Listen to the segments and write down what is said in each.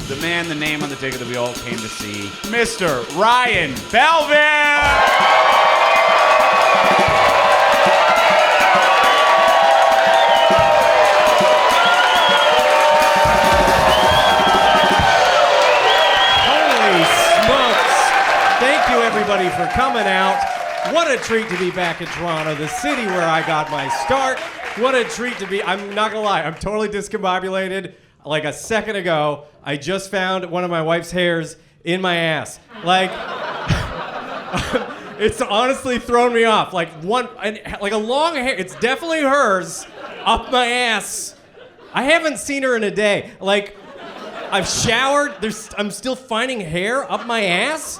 the man, the name on the ticket that we all came to see, Mr. Ryan Belleville! Everybody for coming out. What a treat to be back in Toronto, the city where I got my start. What a treat to be. I'm not gonna lie, I'm totally discombobulated. Like a second ago, I just found one of my wife's hairs in my ass. Like, it's honestly thrown me off. Like like a long hair, it's definitely hers, up my ass. I haven't seen her in a day. Like, I've showered, I'm still finding hair up my ass.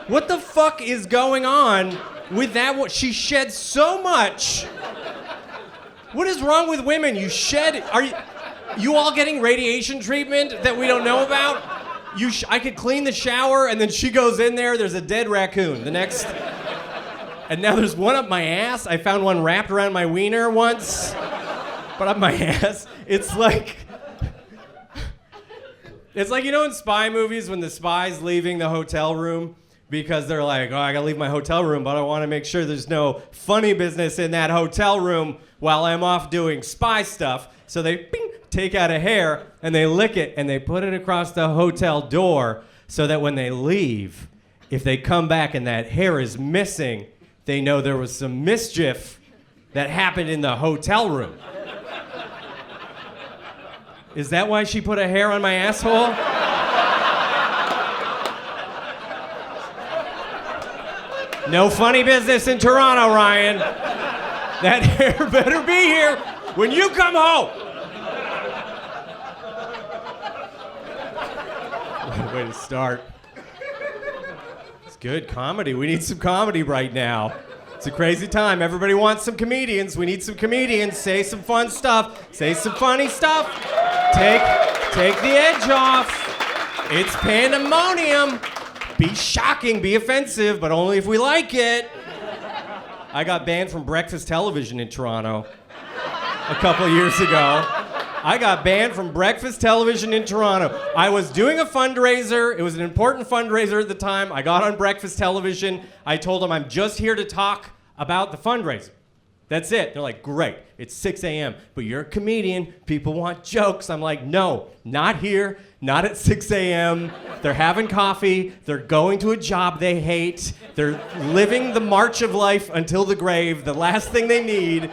What the fuck is going on with that? She sheds so much. What is wrong with women? You shed. Are you all getting radiation treatment that we don't know about? I could clean the shower and then she goes in there. There's a dead raccoon. And now there's one up my ass. I found one wrapped around my wiener once, but up my ass. It's like you know in spy movies when the spy's leaving the hotel room. Because they're like, oh, I gotta leave my hotel room, but I wanna make sure there's no funny business in that hotel room while I'm off doing spy stuff. So they take out a hair and they lick it and they put it across the hotel door so that when they leave, if they come back and that hair is missing, they know there was some mischief that happened in the hotel room. Is that why she put a hair on my asshole? No funny business in Toronto, Ryan. That hair better be here when you come home. What a way to start. It's good comedy. We need some comedy right now. It's a crazy time. Everybody wants some comedians. We need some comedians. Say some fun stuff. Say some funny stuff. Take the edge off. It's pandemonium. Be shocking, be offensive, but only if we like it. I got banned from breakfast television in Toronto a couple of years ago. I got banned from breakfast television in Toronto. I was doing a fundraiser. It was an important fundraiser at the time. I got on breakfast television. I told them I'm just here to talk about the fundraiser. That's it. They're like, great, it's 6 a.m., but you're a comedian, people want jokes. I'm like, no, not here, not at 6 a.m. They're having coffee, they're going to a job they hate, they're living the march of life until the grave. The last thing they need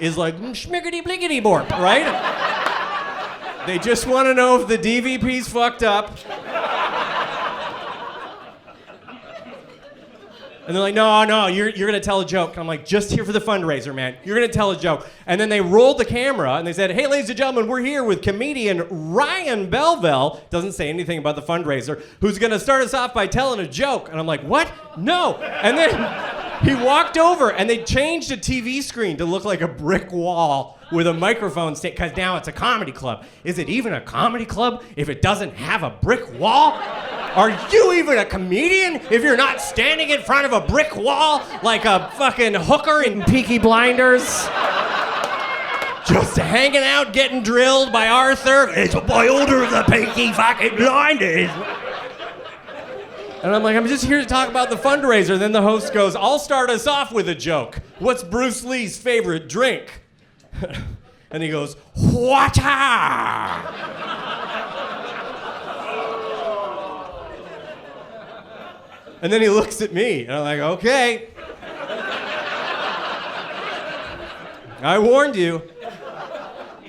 is like, schmiggity-bliggity borp, right? They just want to know if the DVP's fucked up. And they're like, no, you're going to tell a joke. And I'm like, just here for the fundraiser, man. You're going to tell a joke. And then they rolled the camera and they said, hey, ladies and gentlemen, we're here with comedian Ryan Belleville. Doesn't say anything about the fundraiser. Who's going to start us off by telling a joke. And I'm like, what? No. And then he walked over and they changed a TV screen to look like a brick wall with a microphone stand, because now it's a comedy club. Is it even a comedy club if it doesn't have a brick wall? Are you even a comedian if you're not standing in front of a brick wall like a fucking hooker in Peaky Blinders? Just hanging out, getting drilled by Arthur. It's a boy older than the Peaky fucking Blinders. And I'm like, I'm just here to talk about the fundraiser. Then the host goes, I'll start us off with a joke. What's Bruce Lee's favorite drink? And he goes, water! And then he looks at me, and I'm like, okay. I warned you.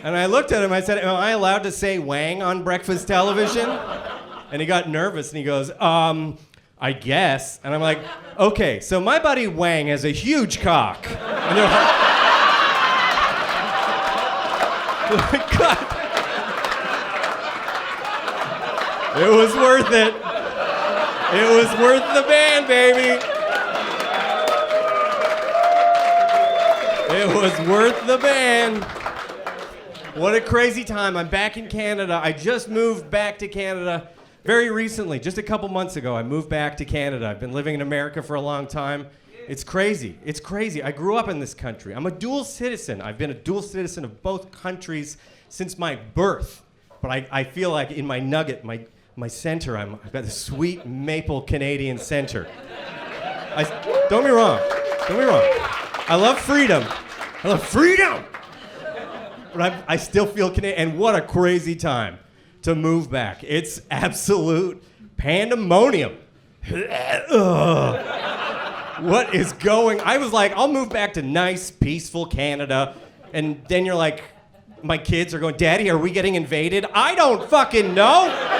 And I looked at him, I said, am I allowed to say Wang on breakfast television? And he got nervous, and he goes, I guess. And I'm like, okay, so my buddy Wang has a huge cock. And they're like, God. It was worth it. It was worth the ban, baby. It was worth the ban. What a crazy time. I'm back in Canada. I just moved back to Canada very recently. Just a couple months ago, I moved back to Canada. I've been living in America for a long time. It's crazy. It's crazy. I grew up in this country. I'm a dual citizen. I've been a dual citizen of both countries since my birth. But I feel like in my nugget, my center, I've got this sweet maple Canadian center. Don't be wrong. I love freedom. But I still feel Canadian. And what a crazy time to move back. It's absolute pandemonium. What is going? I was like, I'll move back to nice, peaceful Canada. And then you're like, my kids are going, Daddy, are we getting invaded? I don't fucking know.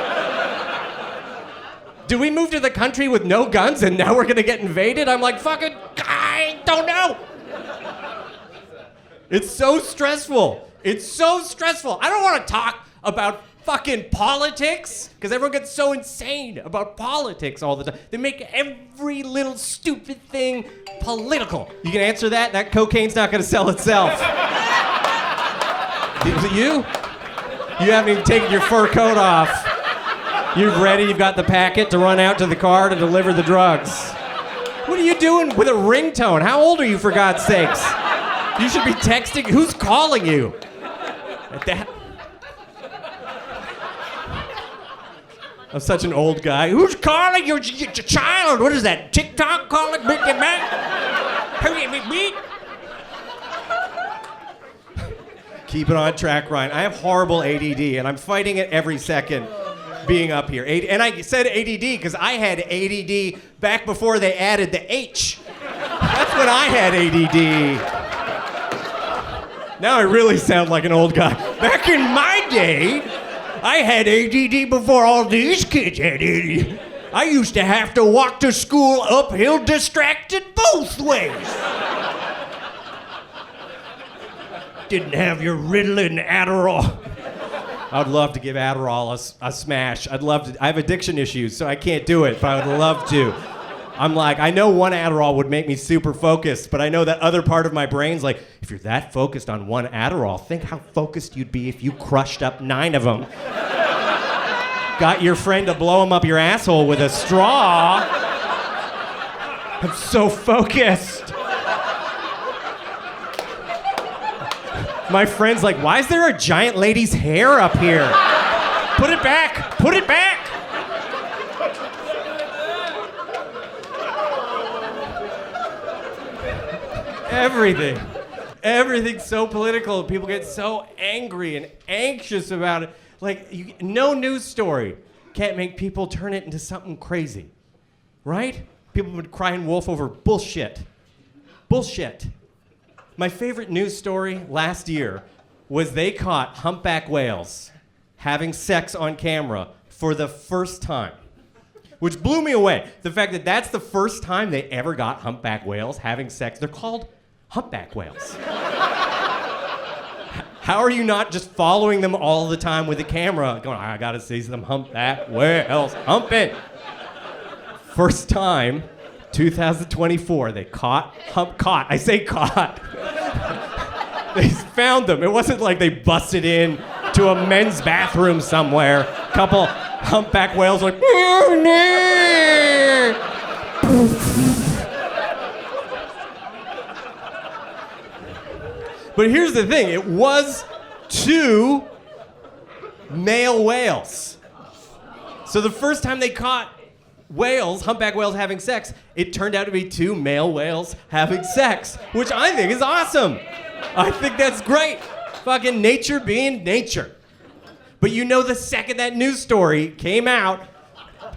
Do we move to the country with no guns and now we're gonna get invaded? I'm like, fucking, I don't know. It's so stressful. I don't want to talk about fucking politics because everyone gets so insane about politics all the time. They make every little stupid thing political. You can answer that? That cocaine's not gonna sell itself. Is it you? You haven't even taken your fur coat off. You're ready, you've got the packet to run out to the car to deliver the drugs. What are you doing with a ringtone? How old are you, for God's sakes? You should be texting. Who's calling you? I'm such an old guy. Who's calling your child? What is that? TikTok calling? Keep it on track, Ryan. I have horrible ADD, and I'm fighting it every second being up here. And I said ADD because I had ADD back before they added the H. That's when I had ADD. Now I really sound like an old guy. Back in my day, I had ADD before all these kids had ADD. I used to have to walk to school uphill distracted both ways. Didn't have your Ritalin Adderall. I'd love to give Adderall a smash. I'd love to. I have addiction issues, so I can't do it, but I would love to. I'm like, I know one Adderall would make me super focused, but I know that other part of my brain's like, if you're that focused on one Adderall, think how focused you'd be if you crushed up 9 of them. Got your friend to blow him up your asshole with a straw. I'm so focused. My friend's like, why is there a giant lady's hair up here? Put it back. Put it back. Everything's so political. People get so angry and anxious about it. Like, no news story can't make people turn it into something crazy, right? People would cry and wolf over bullshit. My favorite news story last year was they caught humpback whales having sex on camera for the first time, which blew me away. The fact that that's the first time they ever got humpback whales having sex. They're called humpback whales. How are you not just following them all the time with the camera going, I gotta see some humpback whales humping? First time, 2024, they caught. They found them. It wasn't like they busted in to a men's bathroom somewhere. Couple humpback whales like, oh, no. But here's the thing, it was 2 male whales. So the first time they caught whales, humpback whales having sex, it turned out to be 2 male whales having sex, which I think is awesome. I think that's great. Fucking nature being nature. But you know, the second that news story came out,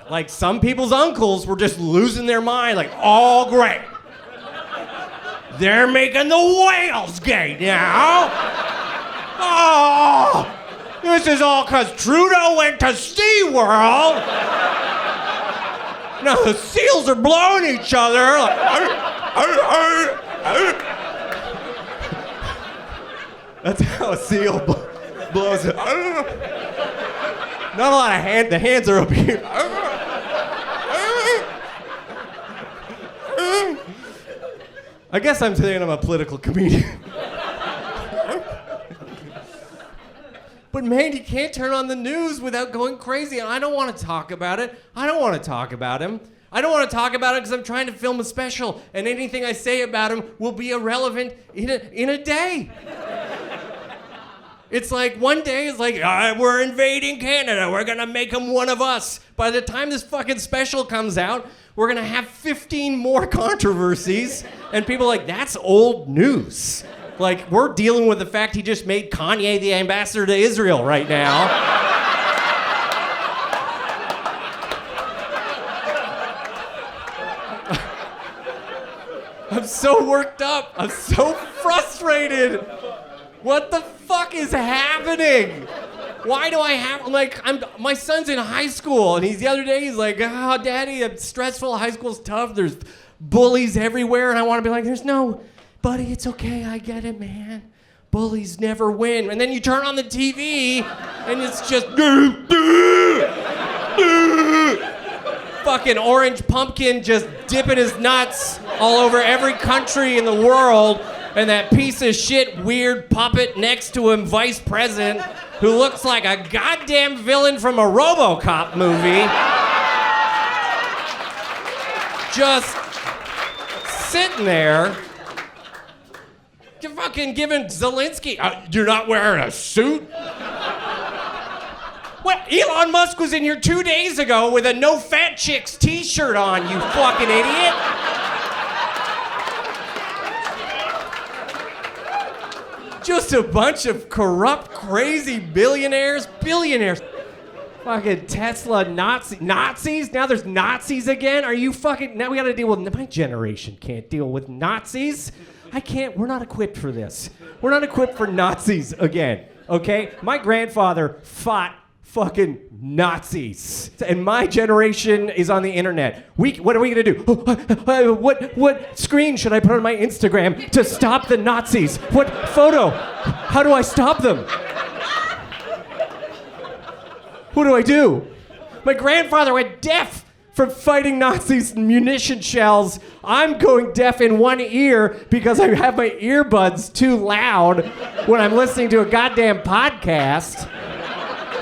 like, some people's uncles were just losing their mind, like, oh, great. They're making the whales gay now. Oh, this is all because Trudeau went to SeaWorld. Now the seals are blowing each other. Like, that's how a seal blows it. Not a lot of hands. The hands are up here. I guess I'm saying I'm a political comedian. But man, you can't turn on the news without going crazy, and I don't want to talk about it. I don't want to talk about him. I don't want to talk about it because I'm trying to film a special, and anything I say about him will be irrelevant in a day. It's like one day it's like, we're invading Canada. We're going to make them one of us. By the time this fucking special comes out, we're going to have 15 more controversies. And people are like, that's old news. Like, we're dealing with the fact he just made Kanye the ambassador to Israel right now. I'm so worked up. I'm so frustrated. What the fuck is happening? Why do I have, my son's in high school, and the other day he's like, oh, Daddy, it's stressful, high school's tough, there's bullies everywhere, and I want to be like, buddy, it's okay, I get it, man. Bullies never win. And then you turn on the TV, and it's just, fucking orange pumpkin just dipping his nuts all over every country in the world. And that piece of shit weird puppet next to him, vice president, who looks like a goddamn villain from a RoboCop movie. Just sitting there, fucking giving Zelensky, you're not wearing a suit? What? Elon Musk was in here 2 days ago with a No Fat Chicks t-shirt on, you fucking idiot. Just a bunch of corrupt, crazy billionaires. Fucking Tesla Nazis? Now there's Nazis again? Are you fucking... Now we gotta deal with... My generation can't deal with Nazis. We're not equipped for this. We're not equipped for Nazis again, okay? My grandfather fought fucking Nazis. And my generation is on the internet. What are we gonna do? What screen should I put on my Instagram to stop the Nazis? What photo? How do I stop them? What do I do? My grandfather went deaf from fighting Nazis and munition shells. I'm going deaf in one ear because I have my earbuds too loud when I'm listening to a goddamn podcast.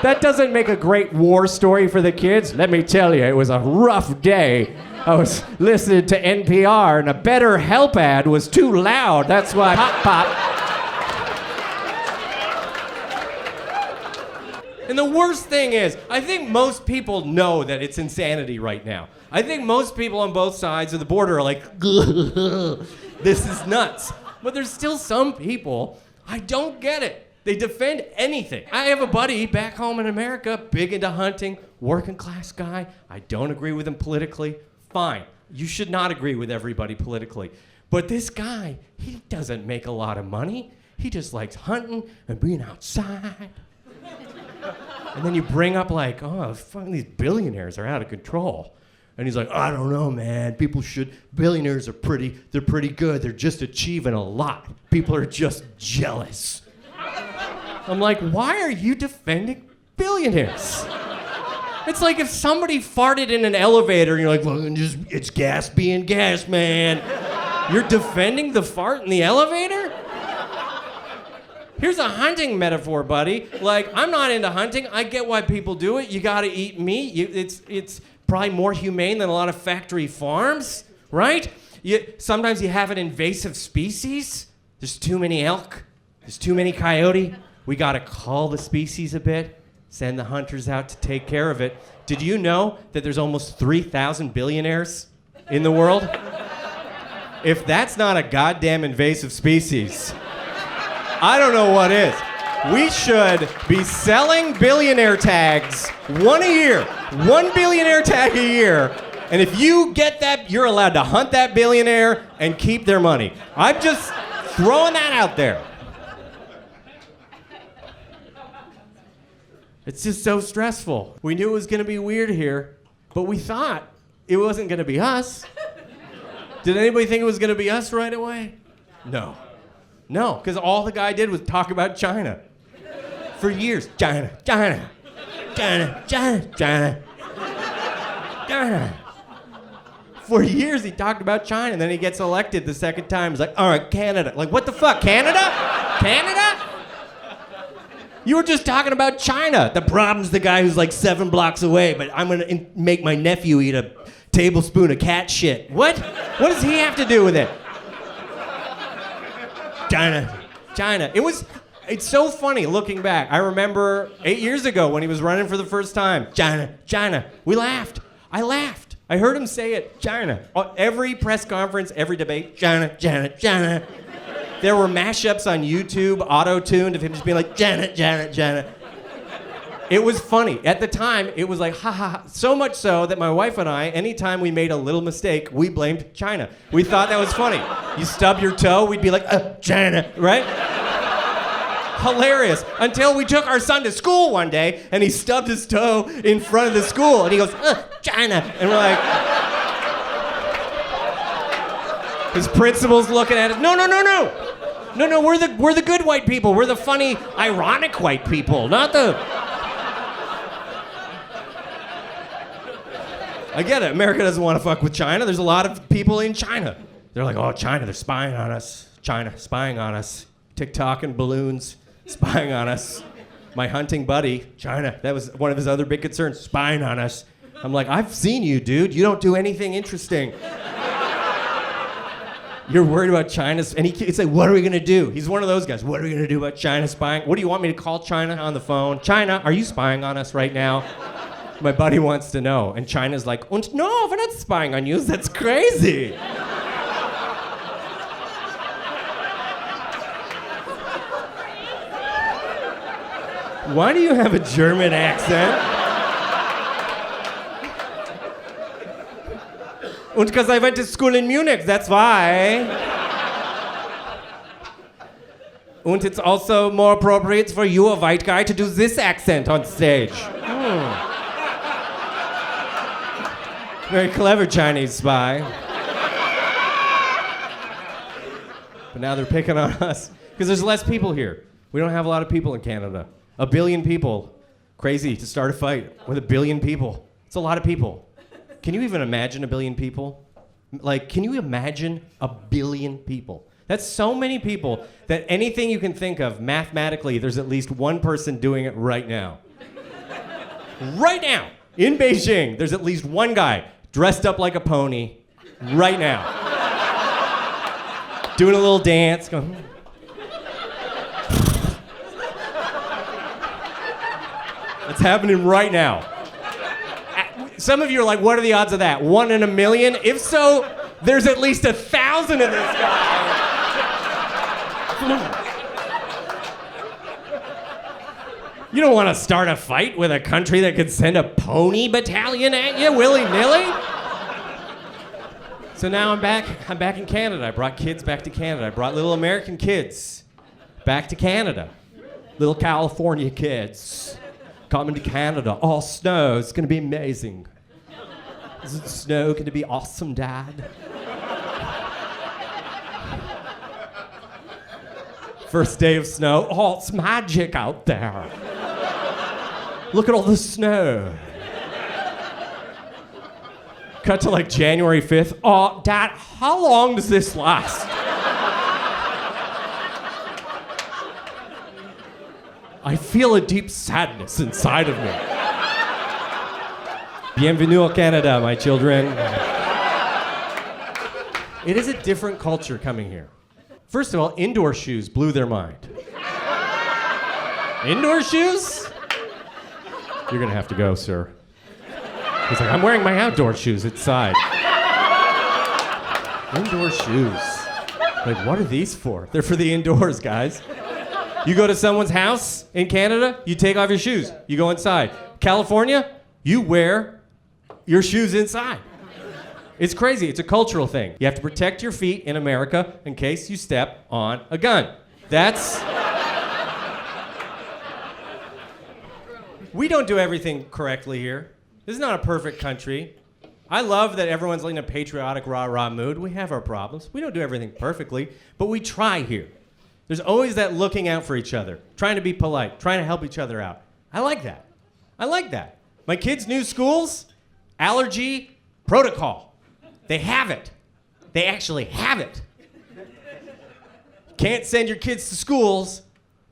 That doesn't make a great war story for the kids. Let me tell you, it was a rough day. I was listening to NPR and a Better Help ad was too loud. That's why pop. And the worst thing is, I think most people know that it's insanity right now. I think most people on both sides of the border are like, this is nuts. But there's still some people, I don't get it. They defend anything. I have a buddy back home in America, big into hunting, working class guy. I don't agree with him politically. Fine. You should not agree with everybody politically. But this guy, he doesn't make a lot of money. He just likes hunting and being outside. And then you bring up like, oh, fucking these billionaires are out of control. And he's like, I don't know, man. Billionaires are they're pretty good. They're just achieving a lot. People are just jealous. I'm like, why are you defending billionaires? It's like if somebody farted in an elevator and you're like, well, it's gas being gas, man. You're defending the fart in the elevator? Here's a hunting metaphor, buddy. Like, I'm not into hunting. I get why people do it. You gotta eat meat. It's probably more humane than a lot of factory farms, right? Sometimes you have an invasive species. There's too many elk. There's too many coyote. We gotta cull the species a bit, send the hunters out to take care of it. Did you know that there's almost 3,000 billionaires in the world? If that's not a goddamn invasive species, I don't know what is. We should be selling billionaire tags, one a year, 1 billionaire tag a year. And if you get that, you're allowed to hunt that billionaire and keep their money. I'm just throwing that out there. It's just so stressful. We knew it was gonna be weird here, but we thought it wasn't gonna be us. Did anybody think it was gonna be us right away? No. No, because all the guy did was talk about China. For years, China. For years he talked about China, and then he gets elected the second time. He's like, all right, Canada. Like, what the fuck, Canada? Canada? You were just talking about China. The problem's the guy who's like 7 blocks away, but I'm gonna make my nephew eat a tablespoon of cat shit. What? What does he have to do with it? China. It was It's so funny looking back. I remember 8 years ago when he was running for the first time. China, China. We laughed. I laughed. I heard him say it. China. Every press conference, every debate. China, China, China. There were mashups on YouTube, auto-tuned of him just being like, China, China, China. It was funny. At the time, it was like, ha, ha, ha. So much so that my wife and I, anytime we made a little mistake, we blamed China. We thought that was funny. You stub your toe, we'd be like, China, right? Hilarious. Until we took our son to school one day, and he stubbed his toe in front of the school, and he goes, China. And we're like... His principal's looking at us. No, no, no, no. No, no, we're the good white people. We're the funny, ironic white people, not the... I get it. America doesn't want to fuck with China. There's a lot of people in China. They're like, oh, China, they're spying on us. China, spying on us. TikTok and balloons, spying on us. My hunting buddy, China, that was one of his other big concerns, spying on us. I'm like, I've seen you, dude. You don't do anything interesting. You're worried about China, and he's like, what are we gonna do? He's one of those guys. What are we gonna do about China spying? What do you want me to call China on the phone? China, are you spying on us right now? My buddy wants to know, and China's like, und no, we're not spying on you. That's crazy. Why do you have a German accent? Und because I went to school in Munich, that's why. And it's also more appropriate for you, a white guy, to do this accent on stage. Very clever Chinese spy. But now they're picking on us because there's less people here. We don't have a lot of people in Canada. 1 billion people. Crazy to start a fight with 1 billion people. It's a lot of people. Can you even imagine 1 billion people? Like, can you imagine 1 billion people? That's so many people that anything you can think of, mathematically, there's at least one person doing it right now. Right now, in Beijing, there's at least one guy dressed up like a pony right now. Doing a little dance, going... It's happening right now. Some of you are like, what are the odds of that? 1 in a million? If so, there's at least 1,000 of this guy. You don't want to start a fight with a country that could send a pony battalion at you willy-nilly? So now I'm back in Canada. I brought kids back to Canada. I brought little American kids back to Canada. Little California kids. Coming to Canada. All snow. It's gonna be amazing. Is the snow gonna be awesome, Dad? First day of snow. Oh, it's magic out there. Look at all the snow. Cut to like January 5th. Oh, Dad, how long does this last? I feel a deep sadness inside of me. Bienvenue au Canada, my children. It is a different culture coming here. First of all, indoor shoes blew their mind. Indoor shoes? You're gonna have to go, sir. He's like, I'm wearing my outdoor shoes inside. Indoor shoes. Like, what are these for? They're for the indoors, guys. You go to someone's house in Canada, you take off your shoes. You go inside. California, you wear your shoes inside. It's crazy. It's a cultural thing. You have to protect your feet in America in case you step on a gun. That's... We don't do everything correctly here. This is not a perfect country. I love that everyone's in a patriotic rah-rah mood. We have our problems. We don't do everything perfectly, but we try here. There's always that looking out for each other, trying to be polite, trying to help each other out. I like that. I like that. My kids' new schools, allergy protocol. They have it. They actually have it. Can't send your kids to schools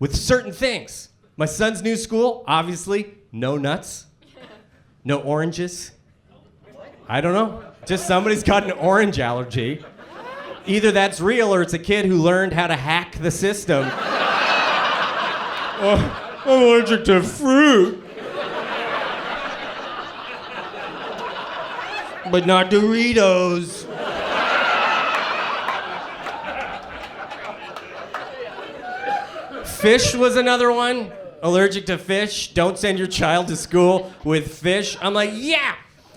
with certain things. My son's new school, obviously, no nuts, no oranges. I don't know. Just somebody's got an orange allergy. Either that's real or it's a kid who learned how to hack the system I'm allergic to fruit. But not Doritos. Fish was another one. Allergic to fish. Don't send your child to school with fish. I'm like, yeah,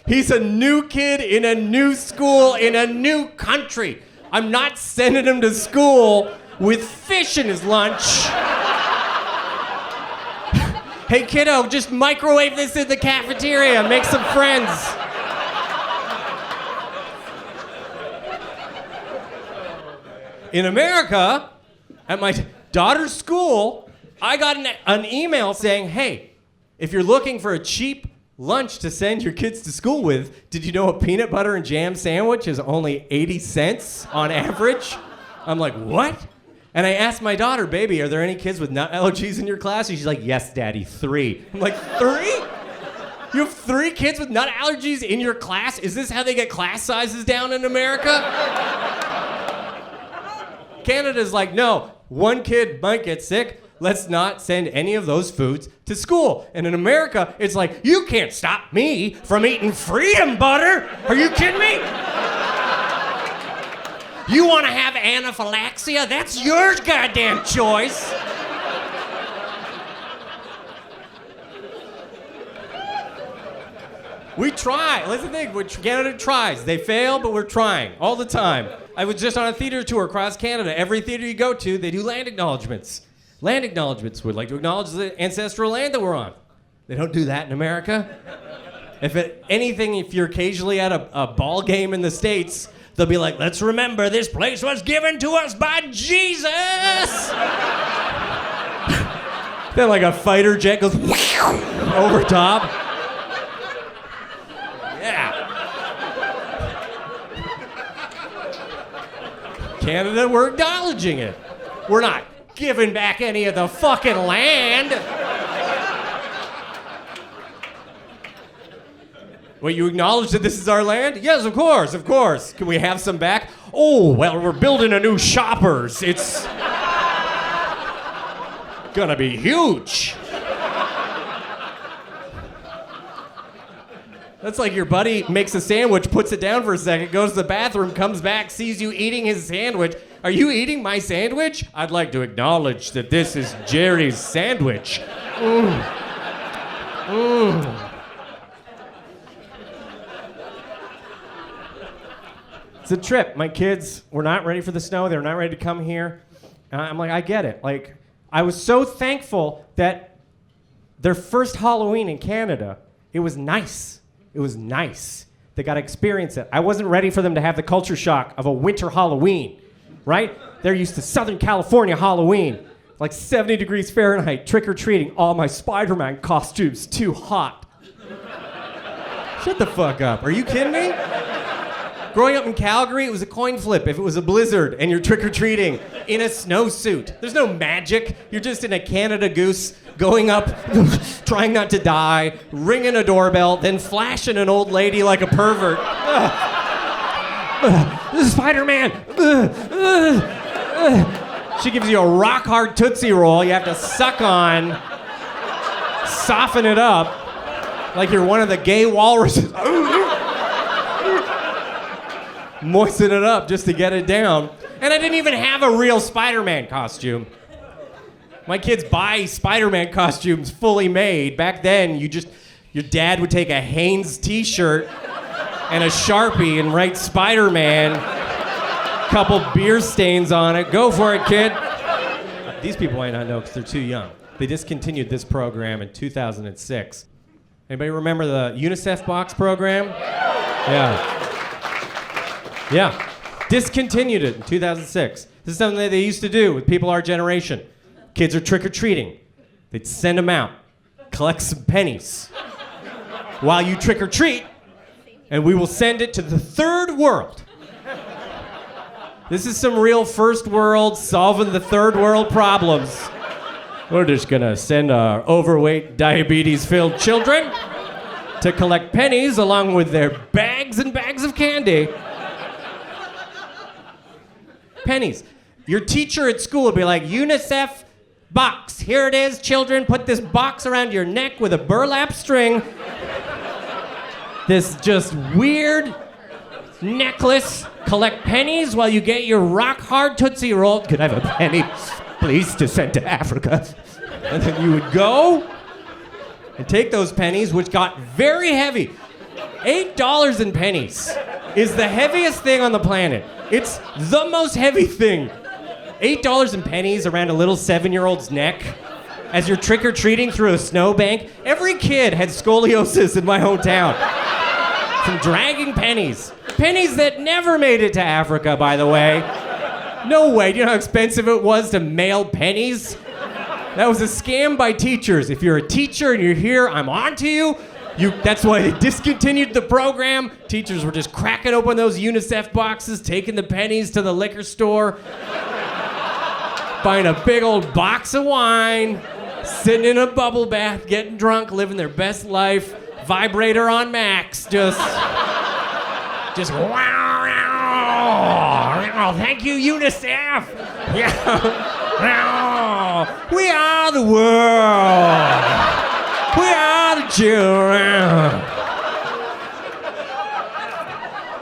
he's a new kid in a new school in a new country. I'm not sending him to school with fish in his lunch. Hey, kiddo, just microwave this in the cafeteria. Make some friends. In America, at my daughter's school, I got an email saying, hey, if you're looking for a cheap lunch to send your kids to school with, did you know a peanut butter and jam sandwich is only 80 cents on average? I'm like, what? And I asked my daughter, baby, are there any kids with nut allergies in your class? And she's like, yes, Daddy, 3. I'm like, 3? You have 3 kids with nut allergies in your class? Is this how they get class sizes down in America? Canada's like, no, 1 kid might get sick. Let's not send any of those foods to school. And in America, it's like, you can't stop me from eating freedom butter. Are you kidding me? You want to have anaphylaxia? That's your goddamn choice. We try. That's the thing. Canada tries. They fail, but we're trying all the time. I was just on a theater tour across Canada. Every theater you go to, they do land acknowledgments. Land acknowledgments would like to acknowledge the ancestral land that we're on. They don't do that in America. If you're occasionally at a ball game in the States, they'll be like, let's remember this place was given to us by Jesus. Then like a fighter jet goes over top. Yeah. Canada, we're acknowledging it. We're not giving back any of the fucking land. Well, you acknowledge that this is our land? Yes, of course, of course. Can we have some back? Oh, well, we're building a new Shoppers. It's gonna be huge. That's like your buddy makes a sandwich, puts it down for a second, goes to the bathroom, comes back, sees you eating his sandwich. Are you eating my sandwich? I'd like to acknowledge that this is Jerry's sandwich. Mm. Mm. It's a trip. My kids were not ready for the snow. They were not ready to come here. And I'm like, I get it. Like, I was so thankful that their first Halloween in Canada, it was nice. It was nice. They got to experience it. I wasn't ready for them to have the culture shock of a winter Halloween, right? They're used to Southern California Halloween, like 70 degrees Fahrenheit, trick-or-treating. All my Spider-Man costumes too hot. Shut the fuck up. Are you kidding me? Growing up in Calgary, it was a coin flip if it was a blizzard and you're trick-or-treating in a snowsuit. There's no magic. You're just in a Canada Goose going up, trying not to die, ringing a doorbell, then flashing an old lady like a pervert. Spider-Man! She gives you a rock-hard Tootsie Roll you have to suck on, soften it up, like you're one of the gay walruses. Moisten it up just to get it down. And I didn't even have a real Spider-Man costume. My kids buy Spider-Man costumes fully made. Back then, your dad would take a Hanes t-shirt and a Sharpie and write Spider-Man, couple beer stains on it. Go for it, kid. These people might not know because they're too young. They discontinued this program in 2006. Anybody remember the UNICEF box program? Yeah. Discontinued it in 2006. This is something that they used to do with people our generation. Kids are trick-or-treating. They'd send them out, collect some pennies while you trick-or-treat, and we will send it to the third world. This is some real first world, solving the third world problems. We're just gonna send our overweight, diabetes-filled children to collect pennies along with their bags and bags of candy. Pennies. Your teacher at school would be like, UNICEF box. Here it is, children. Put this box around your neck with a burlap string. This just weird necklace. Collect pennies while you get your rock hard Tootsie Roll. Could I have a penny, please, to send to Africa? And then you would go and take those pennies, which got very heavy. $8 in pennies is the heaviest thing on the planet. It's the most heavy thing. $8 in pennies around a little 7-year-old's neck as you're trick-or-treating through a snowbank. Every kid had scoliosis in my hometown from dragging pennies. Pennies that never made it to Africa, by the way. No way. Do you know how expensive it was to mail pennies? That was a scam by teachers. If you're a teacher and you're here, I'm on to you. That's why they discontinued the program. Teachers were just cracking open those UNICEF boxes, taking the pennies to the liquor store, buying a big old box of wine, sitting in a bubble bath, getting drunk, living their best life, vibrator on max, just wow, wow. Thank you, UNICEF. Yeah. We are the world. We are the children.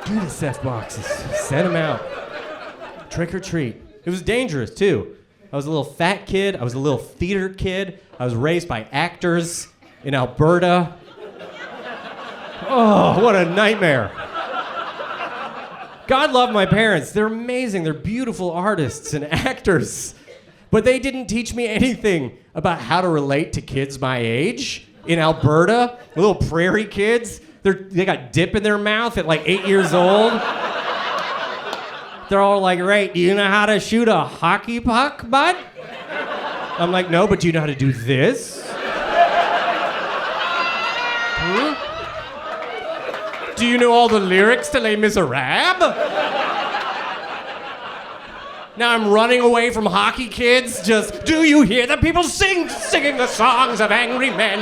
UNICEF boxes. Send them out. Trick or treat. It was dangerous, too. I was a little fat kid. I was a little theater kid. I was raised by actors in Alberta. Oh, what a nightmare. God love my parents. They're amazing. They're beautiful artists and actors. But they didn't teach me anything about how to relate to kids my age in Alberta. Little prairie kids. They got dip in their mouth at like 8 years old. They're all like, right, do you know how to shoot a hockey puck, bud? I'm like, no, but do you know how to do this? Do you know all the lyrics to Les Miserables? Now I'm running away from hockey kids, just, do you hear the people singing the songs of angry men?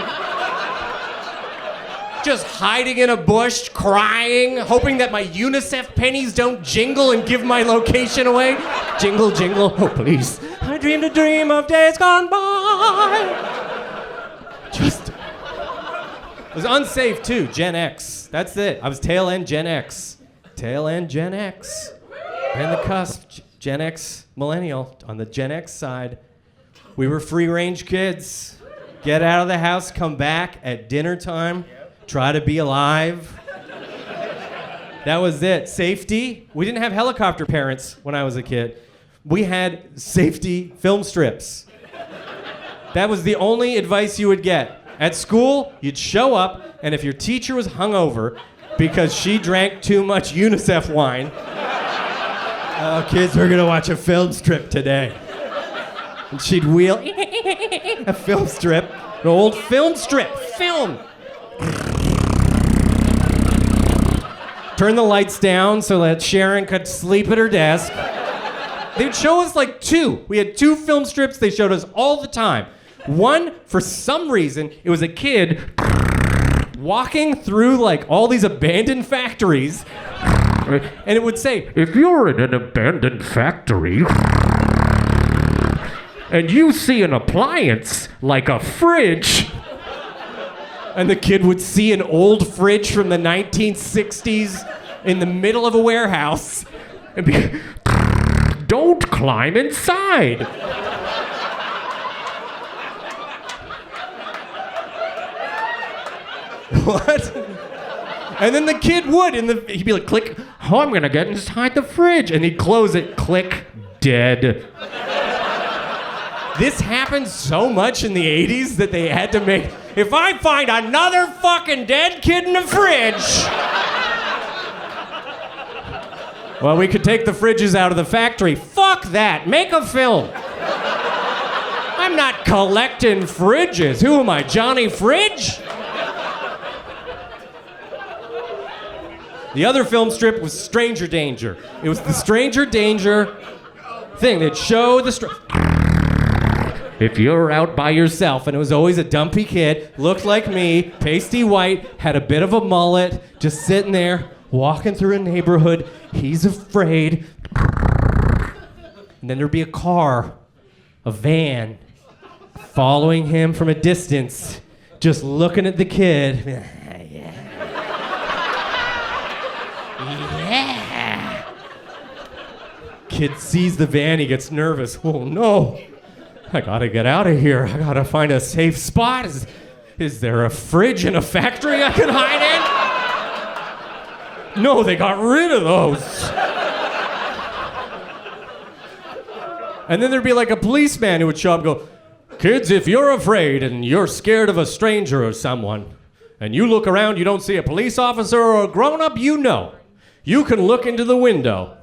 Just hiding in a bush, crying, hoping that my UNICEF pennies don't jingle and give my location away. Jingle, jingle, oh please. I dreamed a dream of days gone by. Just, it was unsafe too, Gen X. That's it. I was tail end Gen X. Tail end Gen X. And the cusp, Gen X millennial. On the Gen X side, we were free range kids. Get out of the house, come back at dinner time, try to be alive. That was it. Safety. We didn't have helicopter parents when I was a kid. We had safety film strips. That was the only advice you would get. At school, you'd show up, and if your teacher was hungover because she drank too much UNICEF wine, oh, kids, we're gonna watch a film strip today. And she'd wheel a film strip, an old film strip, film. Turn the lights down so that Sharon could sleep at her desk. They'd show us like two. We had 2 film strips they showed us all the time. One, for some reason, it was a kid walking through like all these abandoned factories, and it would say, if you're in an abandoned factory and you see an appliance like a fridge, and the kid would see an old fridge from the 1960s in the middle of a warehouse and be, don't climb inside. What? And then the kid would, he'd be like, click, oh, I'm gonna get inside the fridge. And he'd close it, click, dead. This happened so much in the 80s that they had to make, if I find another fucking dead kid in the fridge, well, we could take the fridges out of the factory. Fuck that, make a film. I'm not collecting fridges. Who am I, Johnny Fridge? The other film strip was Stranger Danger. It was the Stranger Danger thing. They'd show the if you're out by yourself, and it was always a dumpy kid, looked like me, pasty white, had a bit of a mullet, just sitting there, walking through a neighborhood. He's afraid. And then there'd be a car, a van, following him from a distance, just looking at the kid. Yeah. Kid sees the van, he gets nervous. Oh no, I gotta get out of here. I gotta find a safe spot. Is there a fridge in a factory I can hide in? No, they got rid of those. And then there'd be like a policeman who would show up and go, kids, if you're afraid and you're scared of a stranger or someone, and you look around, you don't see a police officer or a grown-up you know, you can look into the window.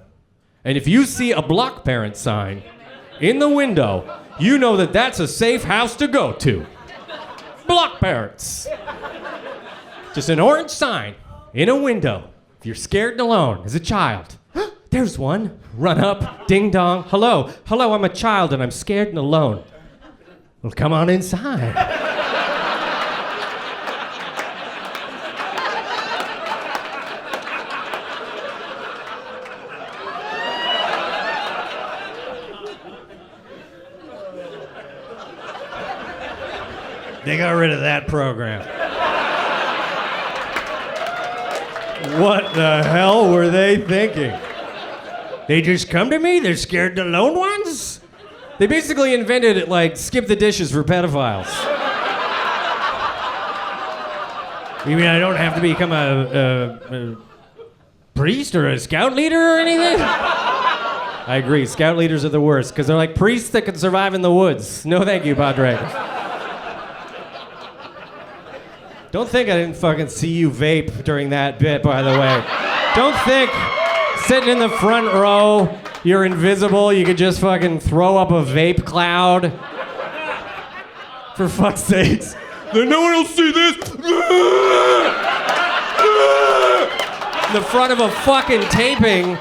And if you see a block parent sign in the window, you know that that's a safe house to go to. Block parents. Just an orange sign in a window. If you're scared and alone as a child. There's one. Run up, ding dong. Hello, I'm a child and I'm scared and alone. Well, come on inside. They got rid of that program. What the hell were they thinking? They just come to me? They're scared the lone ones? They basically invented it like skip the dishes for pedophiles. You mean I don't have to become a priest or a scout leader or anything? I agree, scout leaders are the worst because they're like priests that can survive in the woods. No thank you, Padre. Don't think I didn't fucking see you vape during that bit, by the way. Don't think sitting in the front row, you're invisible, you could just fucking throw up a vape cloud. For fuck's sakes. Then no one will see this. In the front of a fucking taping.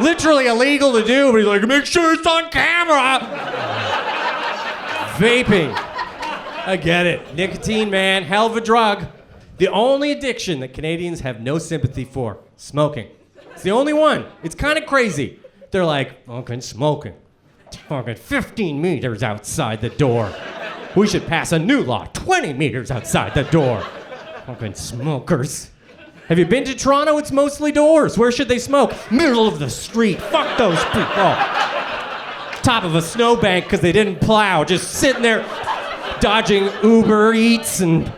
Literally illegal to do, but he's like, make sure it's on camera. Vaping. I get it. Nicotine, man, hell of a drug. The only addiction that Canadians have no sympathy for, smoking. It's the only one. It's kind of crazy. They're like, fucking smoking. Fucking 15 meters outside the door. We should pass a new law 20 meters outside the door. Fucking smokers. Have you been to Toronto? It's mostly doors. Where should they smoke? Middle of the street. Fuck those people. Top of a snowbank because they didn't plow. Just sitting there dodging Uber Eats and...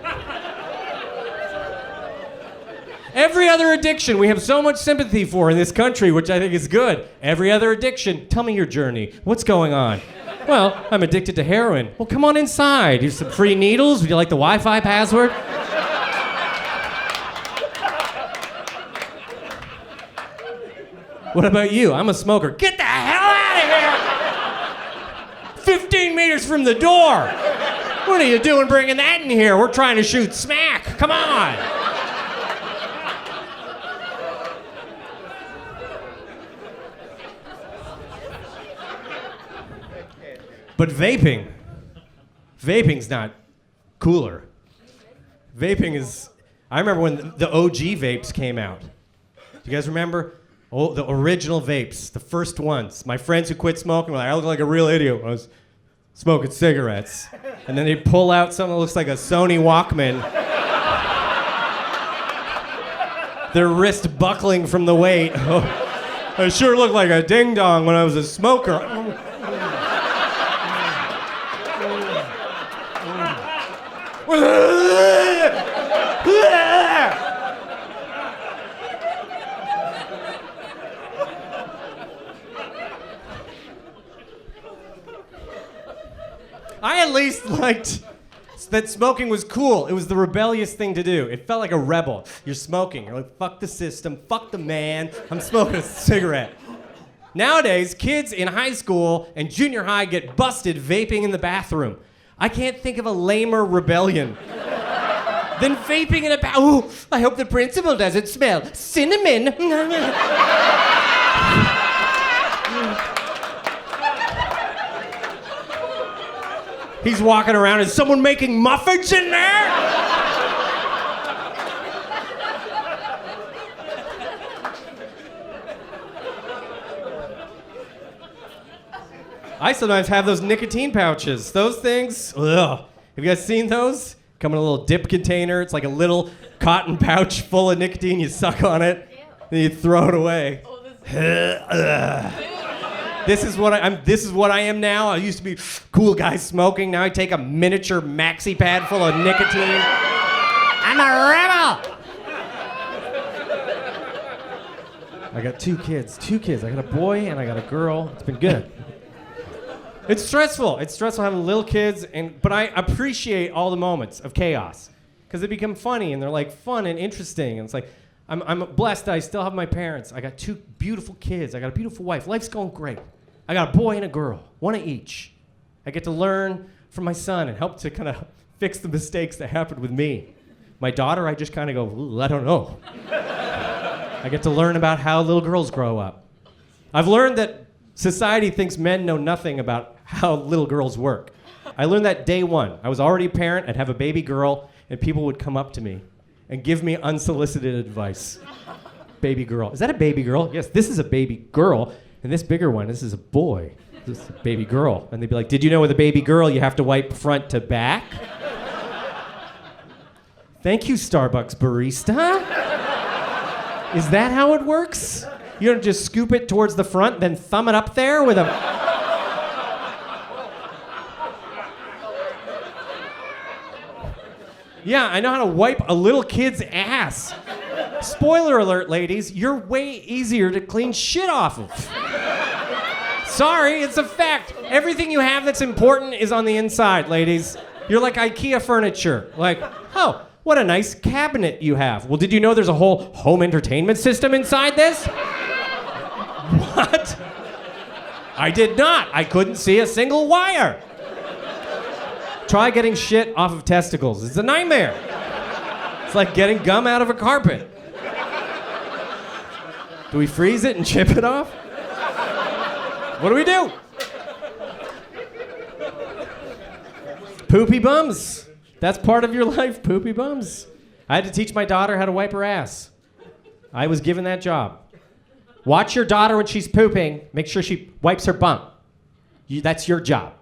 Every other addiction we have so much sympathy for in this country, which I think is good. Every other addiction, tell me your journey. What's going on? Well, I'm addicted to heroin. Well, come on inside. Here's some free needles. Would you like the Wi-Fi password? What about you? I'm a smoker. Get the hell out of here! 15 meters from the door. What are you doing bringing that in here? We're trying to shoot smack. Come on. But vaping's not cooler. Vaping is, I remember when the OG vapes came out. Do you guys remember? Oh, the original vapes, the first ones. My friends who quit smoking were like, I look like a real idiot when I was smoking cigarettes. And then they'd pull out something that looks like a Sony Walkman. Their wrist buckling from the weight. Oh, I sure looked like a ding-dong when I was a smoker. I at least liked that smoking was cool. It was the rebellious thing to do. It felt like a rebel. You're smoking. You're like, fuck the system, fuck the man. I'm smoking a cigarette. Nowadays, kids in high school and junior high get busted vaping in the bathroom. I can't think of a lamer rebellion than vaping in a bathroom. Oh, I hope the principal doesn't smell cinnamon. He's walking around. Is someone making muffins in there? I sometimes have those nicotine pouches. Those things, ugh. Have you guys seen those? Come in a little dip container. It's like a little cotton pouch full of nicotine. You suck on it, then you throw it away. This is what I am now. I used to be cool guy smoking. Now I take a miniature maxi pad full of nicotine. I'm a rebel. I got two kids. I got a boy and I got a girl. It's been good. It's stressful. It's stressful having little kids, but I appreciate all the moments of chaos because they become funny and they're like fun and interesting. And it's like I'm blessed that I still have my parents. I got two beautiful kids. I got a beautiful wife. Life's going great. I got a boy and a girl, one of each. I get to learn from my son and help to kind of fix the mistakes that happened with me. My daughter, I just kind of go, ooh, I don't know. I get to learn about how little girls grow up. I've learned that society thinks men know nothing about how little girls work. I learned that day one. I was already a parent. I'd have a baby girl, and people would come up to me and give me unsolicited advice. Baby girl. Is that a baby girl? Yes, this is a baby girl. And this bigger one, this is a boy. This is a baby girl. And they'd be like, did you know with a baby girl you have to wipe front to back? Thank you, Starbucks barista. Is that how it works? You don't just scoop it towards the front, then thumb it up there with a... Yeah, I know how to wipe a little kid's ass. Spoiler alert, ladies, you're way easier to clean shit off of. Sorry, it's a fact. Everything you have that's important is on the inside, ladies. You're like IKEA furniture. Like, oh, what a nice cabinet you have. Well, did you know there's a whole home entertainment system inside this? What? I did not. I couldn't see a single wire. Try getting shit off of testicles. It's a nightmare. It's like getting gum out of a carpet. Do we freeze it and chip it off? What do we do? Poopy bums. That's part of your life, poopy bums. I had to teach my daughter how to wipe her ass. I was given that job. Watch your daughter when she's pooping. Make sure she wipes her bum. That's your job.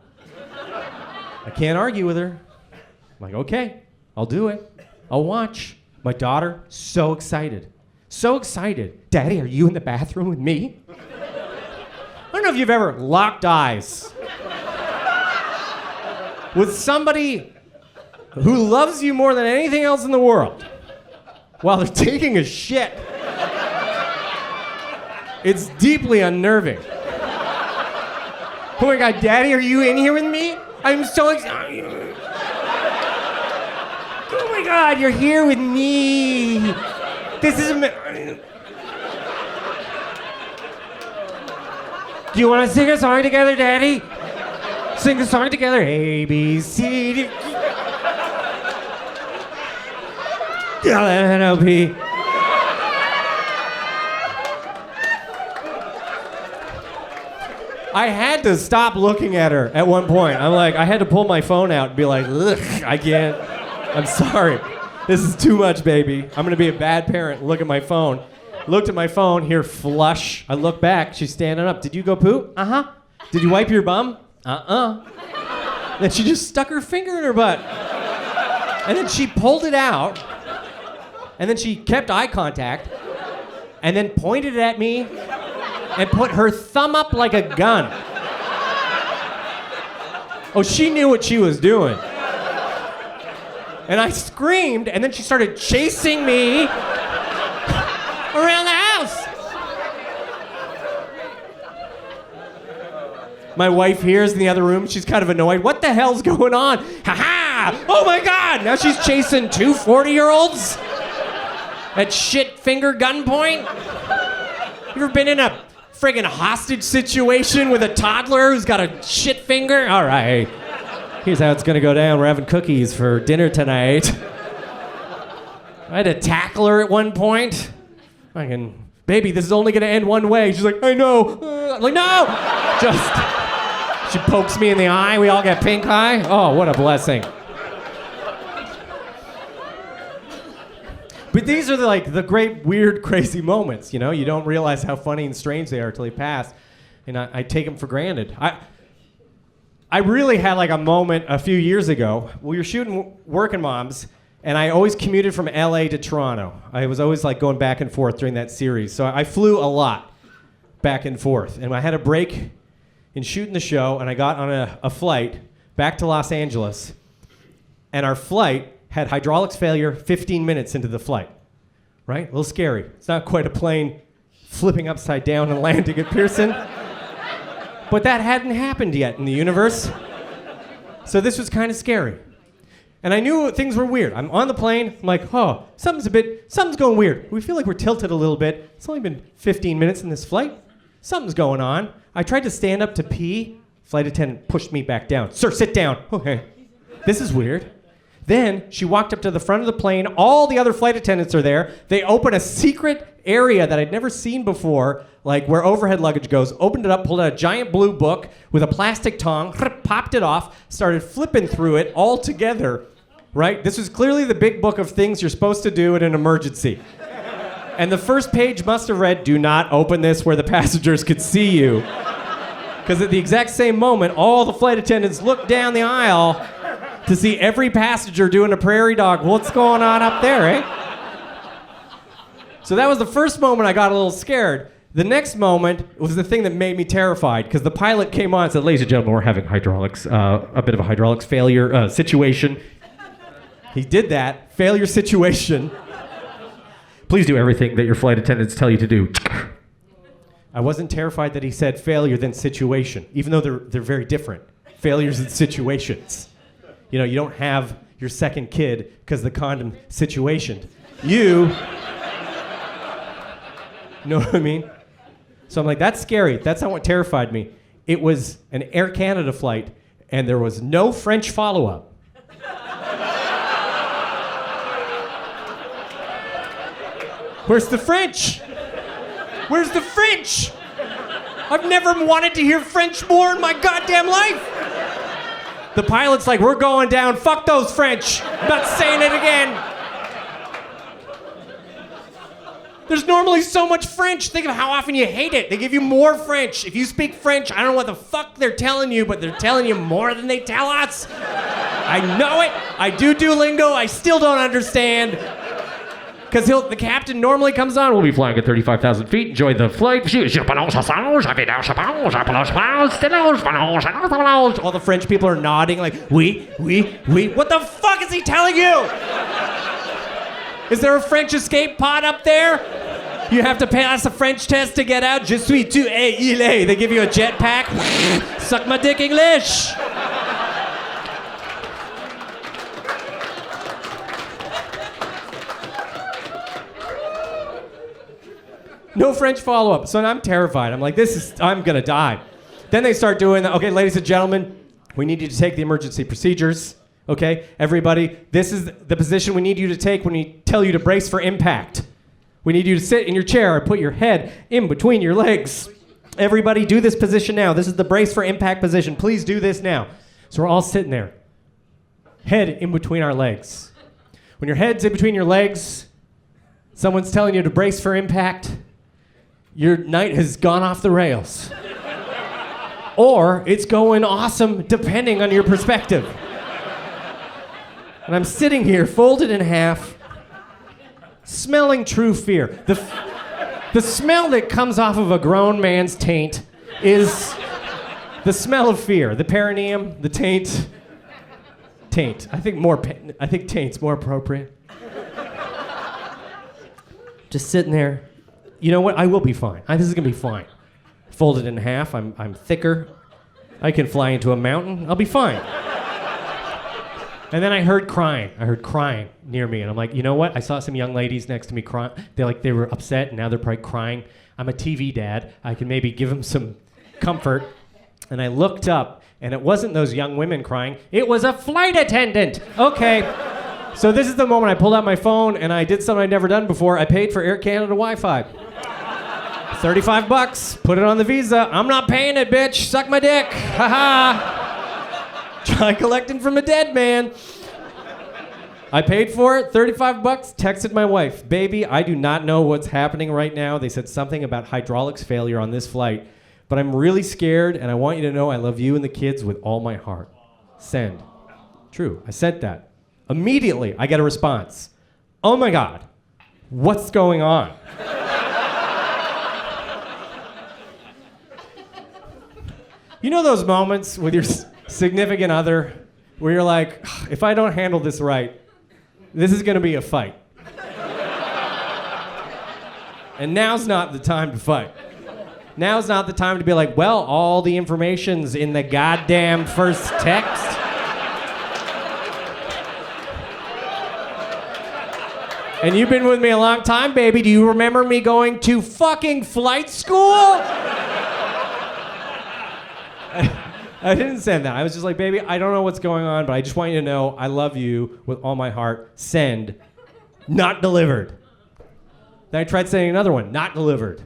I can't argue with her. I'm like, okay, I'll do it. I'll watch. My daughter, so excited. So excited. Daddy, are you in the bathroom with me? I don't know if you've ever locked eyes with somebody who loves you more than anything else in the world while they're taking a shit. It's deeply unnerving. Oh my God, Daddy, are you in here with me? I'm so excited. Oh my God, you're here with me. This is Do you want to sing a song together, Daddy? Sing a song together. A, B, C, D. L-N-O-P. I had to stop looking at her at one point. I had to pull my phone out and be like, ugh, I can't. I'm sorry. This is too much, baby. I'm gonna be a bad parent. Look at my phone. Looked at my phone, hear flush. I look back, she's standing up. Did you go poop? Uh-huh. Did you wipe your bum? Uh-uh. Then she just stuck her finger in her butt. And then she pulled it out. And then she kept eye contact. And then pointed at me and put her thumb up like a gun. Oh, she knew what she was doing. And I screamed, and then she started chasing me around the house. My wife hears in the other room. She's kind of annoyed. What the hell's going on? Ha-ha! Oh my God! Now she's chasing two 40-year-olds at shit finger gunpoint. You ever been in a friggin' hostage situation with a toddler who's got a shit finger? All right. Here's how it's gonna go down. We're having cookies for dinner tonight. I had to tackle her at one point. Baby, this is only gonna end one way. She's like, I know. I'm like, no! She pokes me in the eye. We all get pink eye. Oh, what a blessing. But these are the great, weird, crazy moments, you know? You don't realize how funny and strange they are until they pass. And I take them for granted. I really had like a moment a few years ago. We were shooting Working Moms, and I always commuted from LA to Toronto. I was always like going back and forth during that series. So I flew a lot back and forth. And I had a break in shooting the show, and I got on a flight back to Los Angeles. And our flight had hydraulics failure 15 minutes into the flight. Right? A little scary. It's not quite a plane flipping upside down and landing at Pearson. But that hadn't happened yet in the universe. So this was kind of scary. And I knew things were weird. I'm on the plane, I'm like, oh, something's going weird. We feel like we're tilted a little bit. It's only been 15 minutes in this flight. Something's going on. I tried to stand up to pee. Flight attendant pushed me back down. Sir, sit down. Okay. This is weird. Then she walked up to the front of the plane. All the other flight attendants are there. They open a secret area that I'd never seen before, like where overhead luggage goes, opened it up, pulled out a giant blue book with a plastic tongue, popped it off, started flipping through it all together, right? This was clearly the big book of things you're supposed to do in an emergency. And the first page must have read, do not open this where the passengers could see you. Because at the exact same moment, all the flight attendants looked down the aisle to see every passenger doing a prairie dog. What's going on up there, eh? So that was the first moment I got a little scared. The next moment was the thing that made me terrified, because the pilot came on and said, ladies and gentlemen, we're having hydraulics, a bit of a hydraulics failure situation. He did that, failure situation. Please do everything that your flight attendants tell you to do. I wasn't terrified that he said failure than situation, even though they're very different. Failures and situations. You know, you don't have your second kid because the condom situation. You know what I mean? So I'm like, that's scary. That's not what terrified me. It was an Air Canada flight, and there was no French follow-up. Where's the French? Where's the French? I've never wanted to hear French more in my goddamn life. The pilot's like, we're going down, fuck those French. I'm not saying it again. There's normally so much French. Think of how often you hate it. They give you more French. If you speak French, I don't know what the fuck they're telling you, but they're telling you more than they tell us. I know it. I do Duolingo. I still don't understand. Because the captain normally comes on, we'll be flying at 35,000 feet, enjoy the flight. All the French people are nodding like, oui. What the fuck is he telling you? Is there a French escape pod up there? You have to pass a French test to get out. Je suis tu es, il est. They give you a jetpack. Suck my dick, English. No French follow-up. So I'm terrified. I'm like, I'm gonna die. Then they start doing, okay, ladies and gentlemen, we need you to take the emergency procedures. Okay, everybody, this is the position we need you to take when we tell you to brace for impact. We need you to sit in your chair and put your head in between your legs. Everybody, do this position now. This is the brace for impact position. Please do this now. So we're all sitting there, head in between our legs. When your head's in between your legs, someone's telling you to brace for impact. Your night has gone off the rails. Or it's going awesome, depending on your perspective. And I'm sitting here, folded in half, smelling true fear. The smell that comes off of a grown man's taint is the smell of fear. The perineum, the taint. I think taint's more appropriate. Just sitting there. You know what? I will be fine. This is gonna be fine. Folded in half. I'm thicker. I can fly into a mountain. I'll be fine. And then I heard crying. Near me, and I'm like, you know what? I saw some young ladies next to me crying. They were upset, and now they're probably crying. I'm a TV dad. I can maybe give them some comfort. And I looked up, and it wasn't those young women crying. It was a flight attendant. Okay. So this is the moment I pulled out my phone, and I did something I'd never done before. I paid for Air Canada Wi-Fi. $35, put it on the Visa. I'm not paying it, bitch. Suck my dick. Ha-ha. Try collecting from a dead man. I paid for it, $35, texted my wife. Baby, I do not know what's happening right now. They said something about hydraulics failure on this flight, but I'm really scared, and I want you to know I love you and the kids with all my heart. Send. True, I sent that. Immediately, I get a response. Oh my God, what's going on? You know those moments with your significant other where you're like, if I don't handle this right, this is gonna be a fight. And now's not the time to fight. Now's not the time to be like, well, all the information's in the goddamn first text. And you've been with me a long time, baby. Do you remember me going to fucking flight school? I didn't send that. I was just like, baby, I don't know what's going on, but I just want you to know I love you with all my heart. Send. Not delivered. Then I tried sending another one. Not delivered.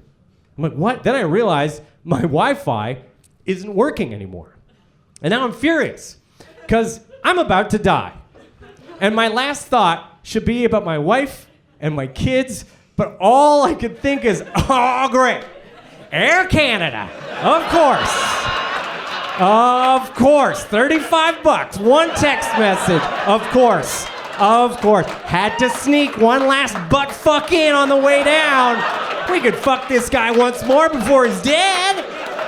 I'm like, what? Then I realized my Wi-Fi isn't working anymore. And now I'm furious because I'm about to die. And my last thought should be about my wife and my kids, but all I could think is, oh, great. Air Canada. Of course. Of course, $35, one text message. Of course. Had to sneak one last butt fuck in on the way down. We could fuck this guy once more before he's dead.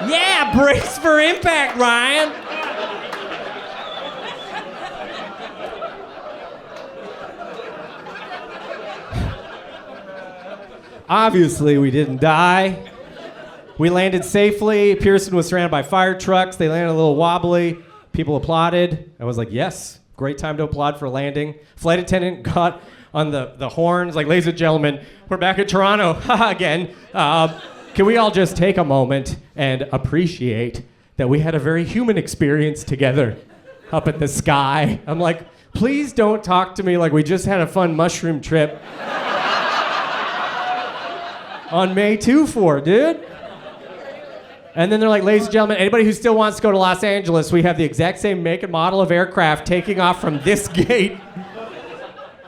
Yeah, brace for impact, Ryan. Obviously, we didn't die. We landed safely. Pearson was surrounded by fire trucks. They landed a little wobbly. People applauded. I was like, yes, great time to applaud for landing. Flight attendant got on the horns, like, ladies and gentlemen, we're back at Toronto again. Can we all just take a moment and appreciate that we had a very human experience together up in the sky? I'm like, please don't talk to me like we just had a fun mushroom trip on May 2-4, dude. And then they're like, ladies and gentlemen, anybody who still wants to go to Los Angeles, we have the exact same make and model of aircraft taking off from this gate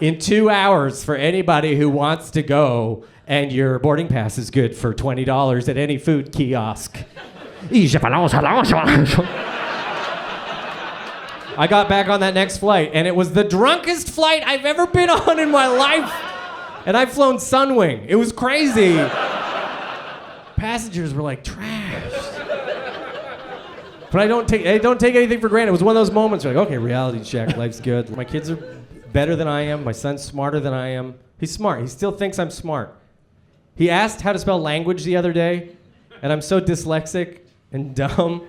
in 2 hours for anybody who wants to go. And your boarding pass is good for $20 at any food kiosk. I got back on that next flight, and it was the drunkest flight I've ever been on in my life. And I've flown Sunwing. It was crazy. Passengers were like trash. But I don't take anything for granted. It was one of those moments where, like, okay, reality check, life's good. My kids are better than I am. My son's smarter than I am. He's smart. He still thinks I'm smart. He asked how to spell language the other day, and I'm so dyslexic and dumb,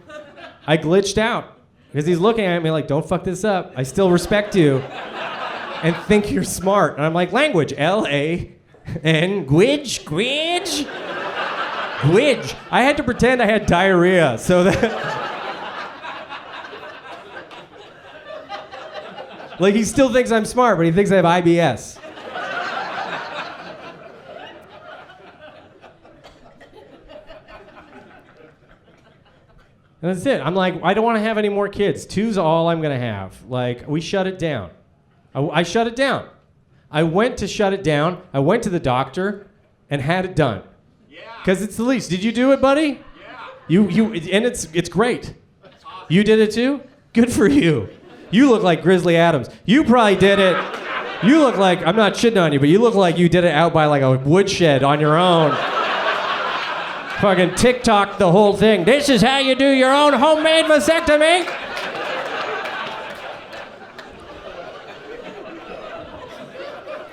I glitched out. Because he's looking at me like, don't fuck this up. I still respect you and think you're smart. And I'm like, language, L-A-N, gwidge. Gwidge. I had to pretend I had diarrhea so that... Like, he still thinks I'm smart, but he thinks I have IBS. And that's it. I'm like, I don't want to have any more kids. 2's all I'm going to have. Like, we shut it down. I shut it down. I went to shut it down. I went to the doctor and had it done. Yeah. Because it's the least. Did you do it, buddy? Yeah. And it's great. Awesome. You did it too? Good for you. You look like Grizzly Adams. You probably did it. You look like, I'm not shitting on you, but you look like you did it out by like a woodshed on your own. Fucking TikTok the whole thing. This is how you do your own homemade vasectomy.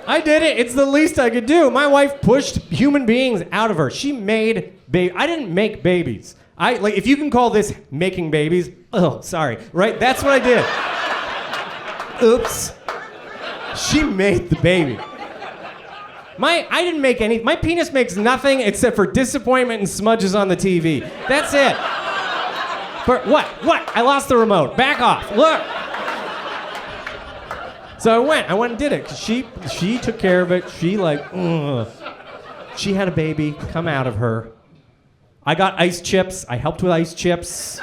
I did it. It's the least I could do. My wife pushed human beings out of her. She made babies. I didn't make babies. If you can call this making babies, oh, sorry, right? That's what I did. Oops. She made the baby. I didn't make any. My penis makes nothing except for disappointment and smudges on the TV. That's it. For what? I lost the remote. Back off. Look. So I went and did it. 'Cause she took care of it. She had a baby come out of her. I got ice chips. I helped with ice chips.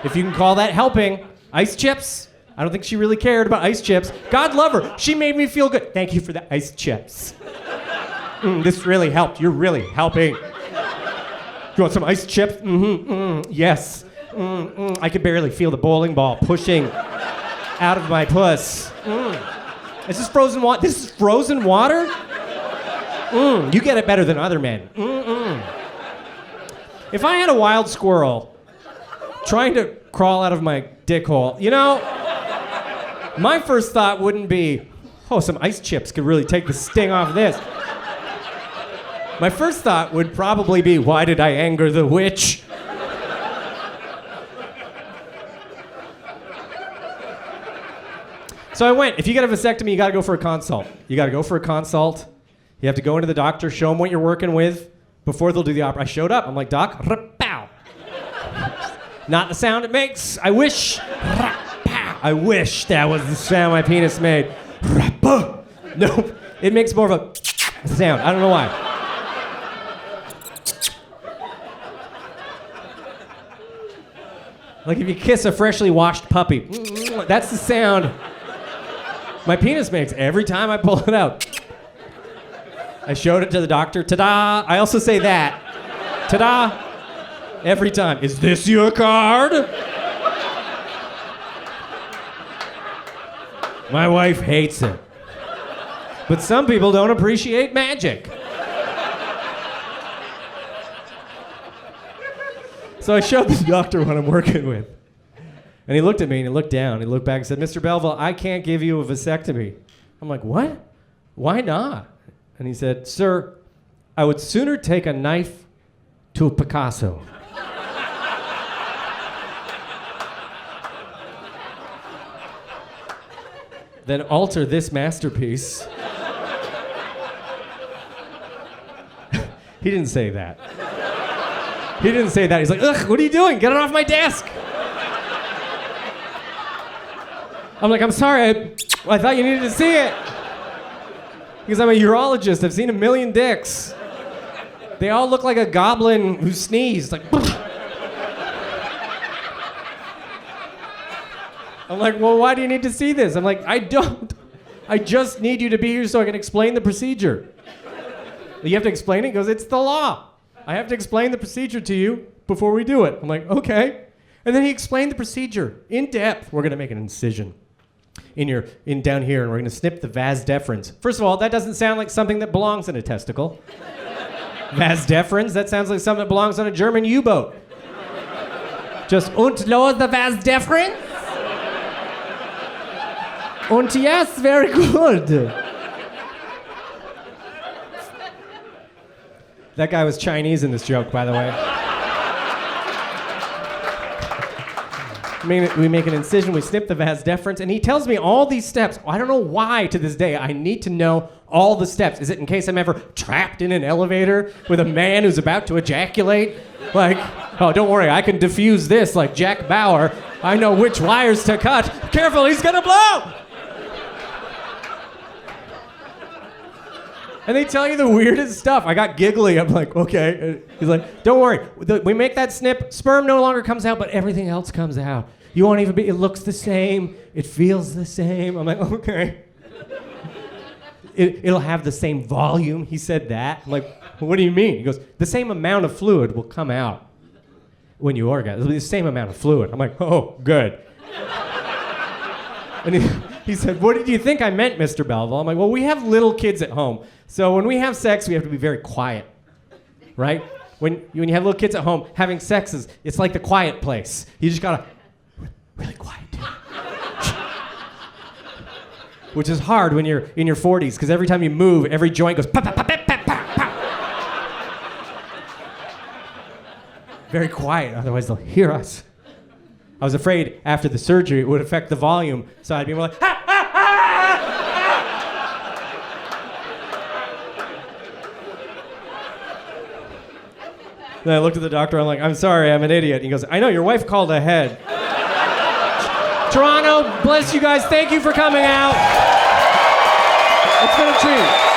If you can call that helping. Ice chips. I don't think she really cared about ice chips. God love her. She made me feel good. Thank you for the ice chips. This really helped. You're really helping. You want some ice chips? Yes. I could barely feel the bowling ball pushing out of my puss. Is this frozen water? This is frozen water? You get it better than other men. If I had a wild squirrel trying to crawl out of my dick hole, you know, my first thought wouldn't be, oh, some ice chips could really take the sting off this. My first thought would probably be, why did I anger the witch? So I went. If you get a vasectomy, you got to go for a consult. You got to go for a consult. You have to go into the doctor, show him what you're working with before they'll do the operation. I showed up. I'm like, Doc, pow. Not the sound it makes. I wish. I wish that was the sound my penis made. Nope. It makes more of a sound. I don't know why. Like if you kiss a freshly washed puppy. That's the sound my penis makes every time I pull it out. I showed it to the doctor. Ta-da! I also say that. Ta-da! Every time. Is this your card? My wife hates it. But some people don't appreciate magic. So I showed the doctor what I'm working with. And he looked at me and he looked down. He looked back and said, Mr. Belleville, I can't give you a vasectomy. I'm like, what? Why not? And he said, sir, I would sooner take a knife to a Picasso than alter this masterpiece. He didn't say that. He didn't say that. He's like, ugh, what are you doing? Get it off my desk. I'm like, I'm sorry. I thought you needed to see it. Because I'm a urologist. I've seen a million dicks. They all look like a goblin who sneezed. Like, I'm like, well, why do you need to see this? I'm like, I don't. I just need you to be here so I can explain the procedure. You have to explain it? He goes, it's the law. I have to explain the procedure to you before we do it. I'm like, okay. And then he explained the procedure in depth. We're going to make an incision in down here, and we're going to snip the vas deferens. First of all, that doesn't sound like something that belongs in a testicle. Vas deferens, that sounds like something that belongs on a German U-boat. Just, und lower the vas deferens? Und yes, very good. That guy was Chinese in this joke, by the way. We make an incision, we snip the vas deferens, and he tells me all these steps. I don't know why to this day. I need to know all the steps. Is it in case I'm ever trapped in an elevator with a man who's about to ejaculate? Like, oh, don't worry, I can diffuse this like Jack Bauer. I know which wires to cut. Careful, he's gonna blow! And they tell you the weirdest stuff. I got giggly. I'm like, okay. He's like, don't worry. We make that snip. Sperm no longer comes out, but everything else comes out. You won't even be, it looks the same. It feels the same. I'm like, okay. It'll have the same volume. He said that. I'm like, well, what do you mean? He goes, the same amount of fluid will come out when you orgasm. It'll be the same amount of fluid. I'm like, oh, good. And he said, what did you think I meant, Mr. Belleville? I'm like, well, we have little kids at home. So when we have sex, we have to be very quiet, right? When you have little kids at home, having sex it's like the quiet place. You just gotta, really quiet. Which is hard when you're in your 40s, because every time you move, every joint goes, pop, pop, pop, pop, pop, pop. Very quiet, otherwise they'll hear us. I was afraid after the surgery it would affect the volume, so I'd be more like, ha, ha, ha! Then I looked at the doctor, I'm like, I'm sorry, I'm an idiot. He goes, I know, your wife called ahead. Toronto, bless you guys, thank you for coming out. It's been a treat.